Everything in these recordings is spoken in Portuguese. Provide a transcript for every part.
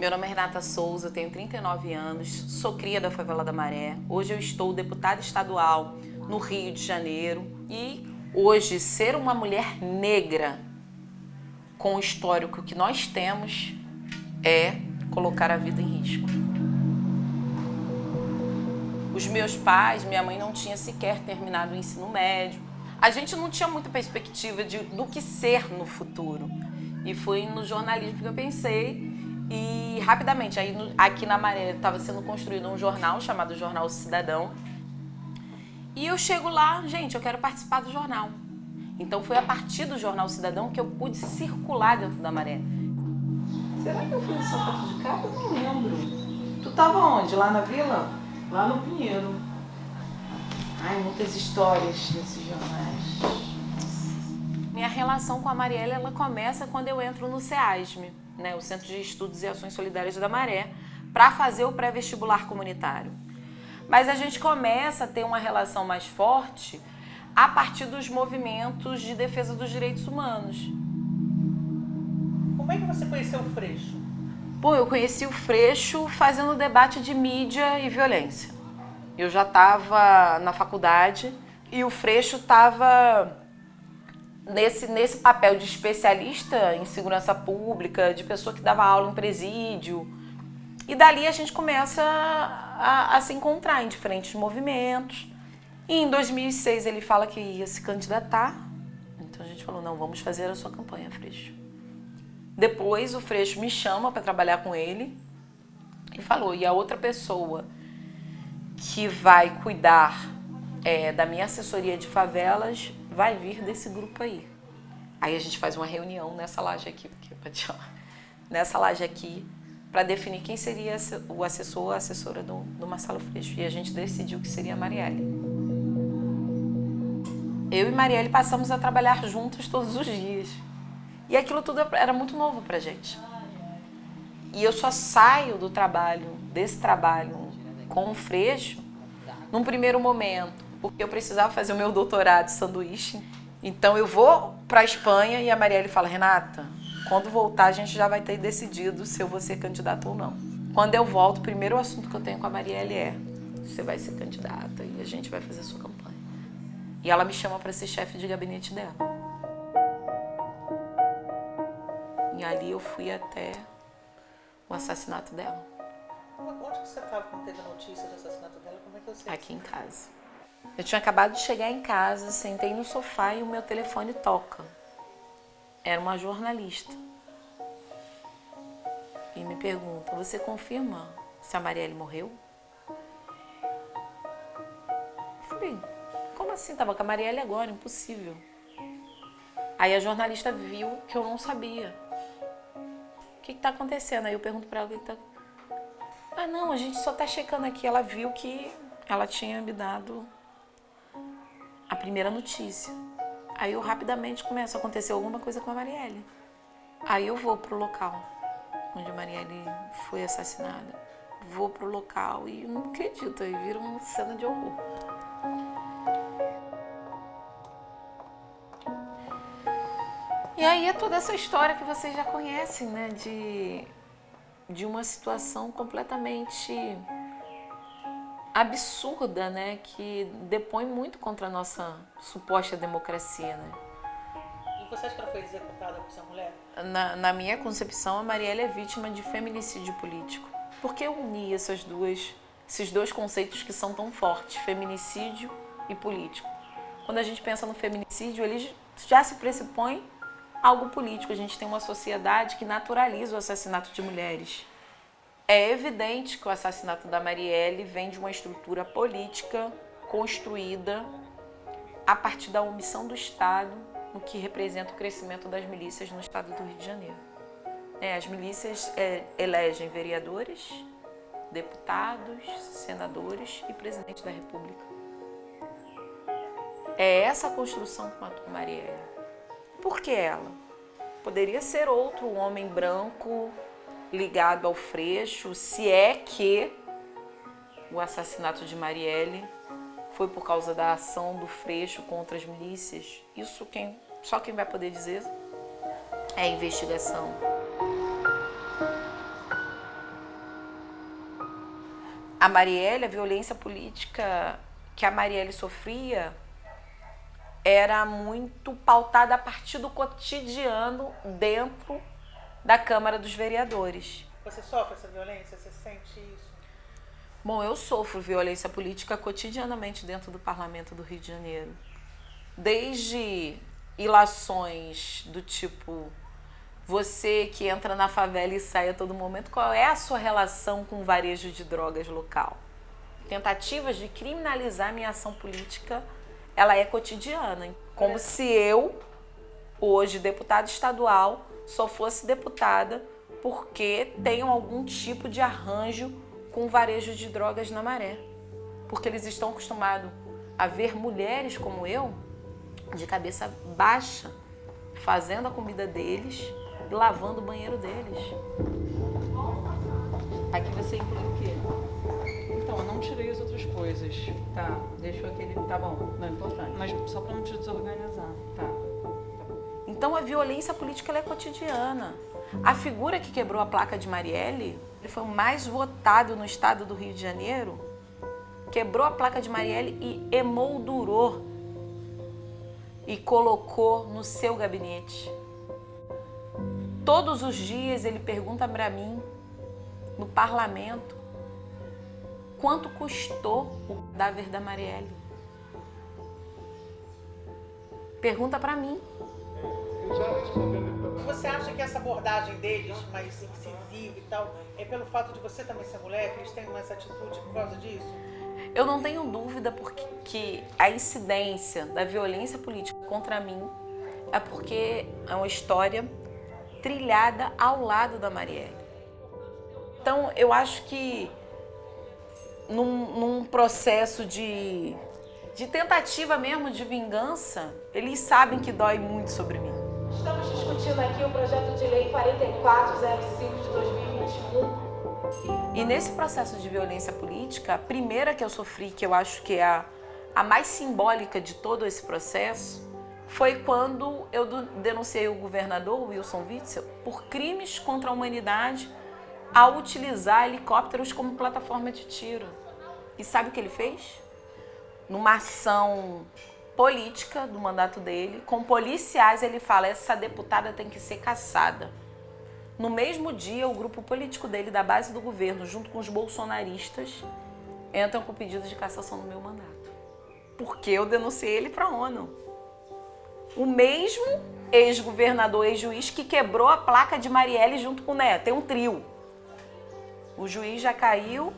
Meu nome é Renata Souza, tenho 39 anos, sou cria da favela da Maré. Hoje eu estou deputada estadual no Rio de Janeiro e hoje ser uma mulher negra com o histórico que nós temos é colocar a vida em risco. Os meus pais, minha mãe não tinha sequer terminado o ensino médio. A gente não tinha muita perspectiva do que ser no futuro. E foi no jornalismo que eu pensei e rapidamente, aqui na Maré estava sendo construído um jornal chamado Jornal Cidadão. E eu chego lá, gente, eu quero participar do jornal. Então foi a partir do Jornal Cidadão que eu pude circular dentro da Maré. Será que eu fiz essa foto de cara? Eu não lembro. Tu tava onde? Lá na vila? Lá no Pinheiro. Ai, muitas histórias nesses jornais. Minha relação com a Marielle, ela começa quando eu entro no CEASME, né, o Centro de Estudos e Ações Solidárias da Maré, para fazer o pré-vestibular comunitário. Mas a gente começa a ter uma relação mais forte a partir dos movimentos de defesa dos direitos humanos. Como é que você conheceu o Freixo? Bom, eu conheci o Freixo fazendo debate de mídia e violência. Eu já estava na faculdade e o Freixo estava nesse papel de especialista em segurança pública, de pessoa que dava aula em presídio. E dali a gente começa a se encontrar em diferentes movimentos. E em 2006 ele fala que ia se candidatar. Então a gente falou, não, vamos fazer a sua campanha, Freixo. Depois o Freixo me chama para trabalhar com ele e falou, e a outra pessoa que vai cuidar da minha assessoria de favelas vai vir desse grupo aí. Aí a gente faz uma reunião nessa laje aqui, nessa laje aqui, para definir quem seria o assessor ou a assessora do Marcelo Freixo. E a gente decidiu que seria a Marielle. Eu e Marielle passamos a trabalhar juntos todos os dias. E aquilo tudo era muito novo pra gente. E eu só saio desse trabalho com o Freixo, num primeiro momento, porque eu precisava fazer o meu doutorado de sanduíche. Então eu vou para a Espanha e a Marielle fala, Renata, quando voltar a gente já vai ter decidido se eu vou ser candidata ou não. Quando eu volto, o primeiro assunto que eu tenho com a Marielle é, você vai ser candidata e a gente vai fazer a sua campanha. E ela me chama para ser chefe de gabinete dela. E ali eu fui até o assassinato dela. Onde que você estava quando teve a notícia do assassinato dela? Como é que você... Aqui em casa. Eu tinha acabado de chegar em casa, sentei no sofá e o meu telefone toca. Era uma jornalista. E me pergunta, você confirma se a Marielle morreu? Eu falei, como assim? Tava com a Marielle agora, impossível. Aí a jornalista viu que eu não sabia. O que tá acontecendo? Aí eu pergunto pra ela o que tá... Ah, não, a gente só tá checando aqui. Ela viu que ela tinha me dado a primeira notícia. Aí eu rapidamente começo a acontecer alguma coisa com a Marielle. Aí eu vou pro local onde a Marielle foi assassinada. Vou pro local e eu não acredito, aí vira uma cena de horror. E aí é toda essa história que vocês já conhecem, né? De uma situação completamente absurda, né? Que depõe muito contra a nossa suposta democracia, né? E você acha que ela foi executada por ser mulher? Na minha concepção, a Marielle é vítima de feminicídio político. Por que unir esses dois conceitos que são tão fortes, feminicídio e político? Quando a gente pensa no feminicídio, ele já se pressupõe algo político. A gente tem uma sociedade que naturaliza o assassinato de mulheres. É evidente que o assassinato da Marielle vem de uma estrutura política construída a partir da omissão do Estado no que representa o crescimento das milícias no estado do Rio de Janeiro. As milícias elegem vereadores, deputados, senadores e presidente da República. É essa construção que matou Marielle. Por que ela? Poderia ser outro homem branco ligado ao Freixo, se é que o assassinato de Marielle foi por causa da ação do Freixo contra as milícias. Isso só quem vai poder dizer é a investigação. a Marielle, a violência política que a Marielle sofria era muito pautada a partir do cotidiano dentro da Câmara dos Vereadores. Você sofre essa violência? Você sente isso? Bom, eu sofro violência política cotidianamente dentro do Parlamento do Rio de Janeiro. Desde ilações do tipo, você que entra na favela e sai a todo momento, qual é a sua relação com o varejo de drogas local? Tentativas de criminalizar a minha ação política, ela é cotidiana. Como se eu, hoje deputada estadual, só fosse deputada porque tenho algum tipo de arranjo com o varejo de drogas na Maré. Porque eles estão acostumados a ver mulheres como eu, de cabeça baixa, fazendo a comida deles e lavando o banheiro deles. Aqui você inclui o quê? Então, eu não tirei as outras coisas. Tá, deixou aquele... Tá bom, não é importante. Mas só pra não te desorganizar. Tá. Então a violência política ela é cotidiana. A figura que quebrou a placa de Marielle, ele foi o mais votado no estado do Rio de Janeiro, quebrou a placa de Marielle e emoldurou e colocou no seu gabinete. Todos os dias ele pergunta para mim, no parlamento, quanto custou o cadáver da Marielle. Pergunta para mim. Você acha que essa abordagem deles, mais incisiva e tal, é pelo fato de você também ser mulher, que eles têm mais atitude por causa disso? Eu não tenho dúvida porque a incidência da violência política contra mim é porque é uma história trilhada ao lado da Marielle. Então, eu acho que num processo de tentativa mesmo de vingança, eles sabem que dói muito sobre mim. Estamos discutindo aqui o projeto de lei 4405 de 2021. E nesse processo de violência política, a primeira que eu sofri, que eu acho que é a mais simbólica de todo esse processo, foi quando eu denunciei o governador Wilson Witzel por crimes contra a humanidade ao utilizar helicópteros como plataforma de tiro. E sabe o que ele fez? Numa ação política do mandato dele, com policiais, ele fala: essa deputada tem que ser caçada. No mesmo dia, o grupo político dele, da base do governo, junto com os bolsonaristas, entram com pedido de cassação no meu mandato. Porque eu denunciei ele para a ONU. O mesmo ex-governador, ex-juiz, que quebrou a placa de Marielle junto com o Neto. Tem um trio. O juiz já caiu,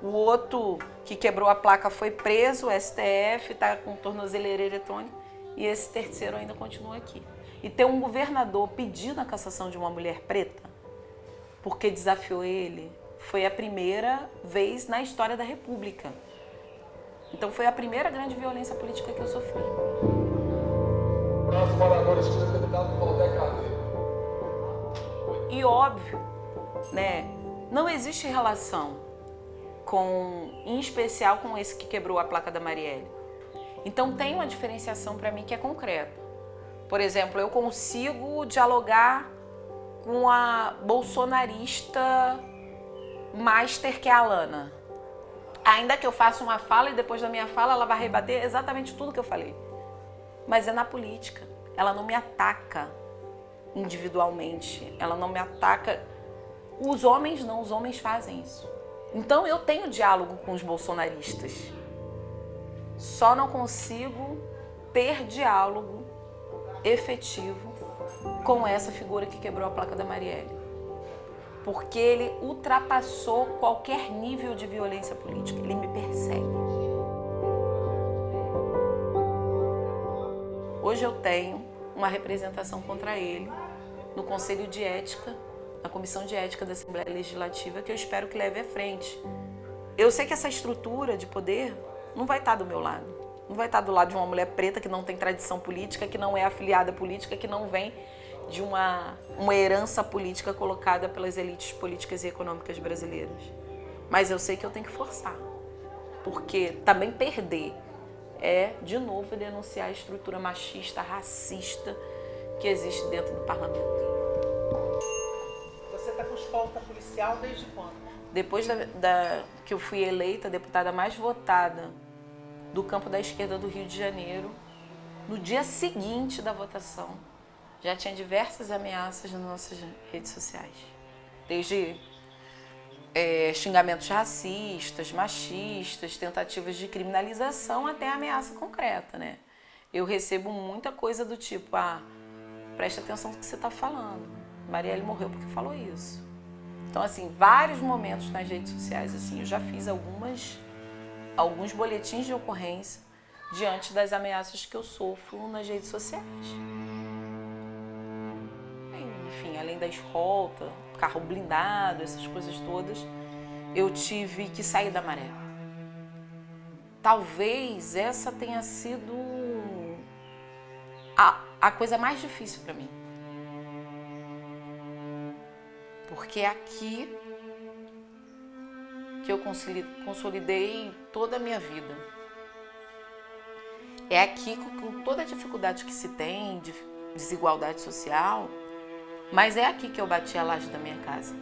o outro que quebrou a placa foi preso, o STF está com tornozeleira eletrônica, e esse terceiro ainda continua aqui. E ter um governador pedindo a cassação de uma mulher preta, porque desafiou ele, foi a primeira vez na história da República. Então foi a primeira grande violência política que eu sofri. Próximo orador, escolhido deputado Valdé Carneiro. E óbvio, né, não existe relação em especial com esse que quebrou a placa da Marielle. Então tem uma diferenciação para mim que é concreta. Por exemplo, eu consigo dialogar com a bolsonarista master que é a Alana. Ainda que eu faça uma fala e depois da minha fala ela vai rebater exatamente tudo que eu falei. Mas é na política. Ela não me ataca individualmente. Ela não me ataca. Os homens não, os homens fazem isso. Então eu tenho diálogo com os bolsonaristas. Só não consigo ter diálogo efetivo com essa figura que quebrou a placa da Marielle. Porque ele ultrapassou qualquer nível de violência política. Ele me persegue. Hoje eu tenho uma representação contra ele no Conselho de Ética, na Comissão de Ética da Assembleia Legislativa, que eu espero que leve à frente. Eu sei que essa estrutura de poder não vai estar do meu lado. Não vai estar do lado de uma mulher preta que não tem tradição política, que não é afiliada política, que não vem de uma herança política colocada pelas elites políticas e econômicas brasileiras. Mas eu sei que eu tenho que forçar. Porque também perder é, de novo, denunciar a estrutura machista, racista que existe dentro do parlamento. Você está com escolta policial desde quando? Depois que eu fui eleita deputada mais votada do campo da esquerda do Rio de Janeiro, no dia seguinte da votação, já tinha diversas ameaças nas nossas redes sociais. Desde xingamentos racistas, machistas, tentativas de criminalização até ameaça concreta, né? Eu recebo muita coisa do tipo, presta atenção no que você está falando. Marielle morreu porque falou isso. Então, assim, vários momentos nas redes sociais, assim, eu já fiz alguns boletins de ocorrência diante das ameaças que eu sofro nas redes sociais. Enfim, além da escolta, carro blindado, essas coisas todas, eu tive que sair da maré. Talvez essa tenha sido a coisa mais difícil para mim. Porque é aqui que eu consolidei toda a minha vida. É aqui, com toda a dificuldade que se tem, de desigualdade social, mas é aqui que eu bati a laje da minha casa.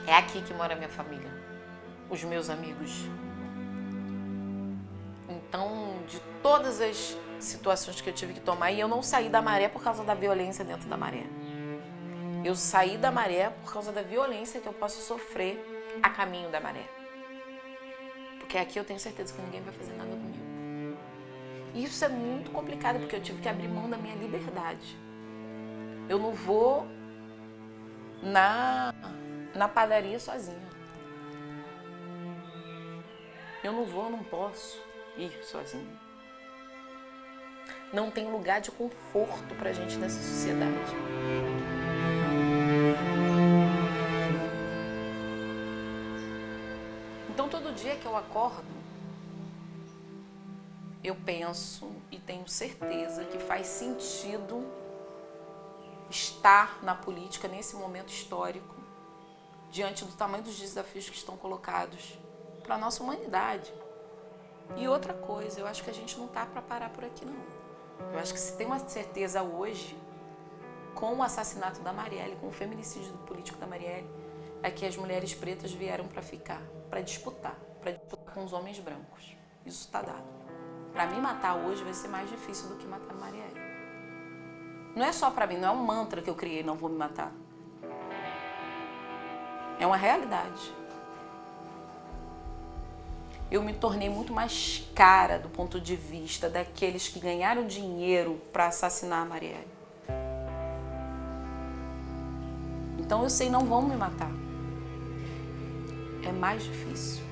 É aqui que mora a minha família, os meus amigos. Então, de todas as situações que eu tive que tomar, e eu não saí da maré por causa da violência dentro da maré. Eu saí da maré por causa da violência que eu posso sofrer a caminho da maré. Porque aqui eu tenho certeza que ninguém vai fazer nada comigo. E isso é muito complicado, porque eu tive que abrir mão da minha liberdade. Eu não vou na padaria sozinha. Eu não posso ir sozinha. Não tem lugar de conforto pra gente nessa sociedade. Então, todo dia que eu acordo, eu penso e tenho certeza que faz sentido estar na política nesse momento histórico, diante do tamanho dos desafios que estão colocados para a nossa humanidade. E outra coisa, eu acho que a gente não está para parar por aqui, não. Eu acho que se tem uma certeza hoje, com o assassinato da Marielle, com o feminicídio político da Marielle, é que as mulheres pretas vieram para ficar, para disputar com os homens brancos. Isso está dado. Para mim matar hoje vai ser mais difícil do que matar a Marielle. Não é só para mim, não é um mantra que eu criei, não vou me matar. É uma realidade. Eu me tornei muito mais cara do ponto de vista daqueles que ganharam dinheiro para assassinar a Marielle. Então eu sei, não vão me matar. É mais difícil.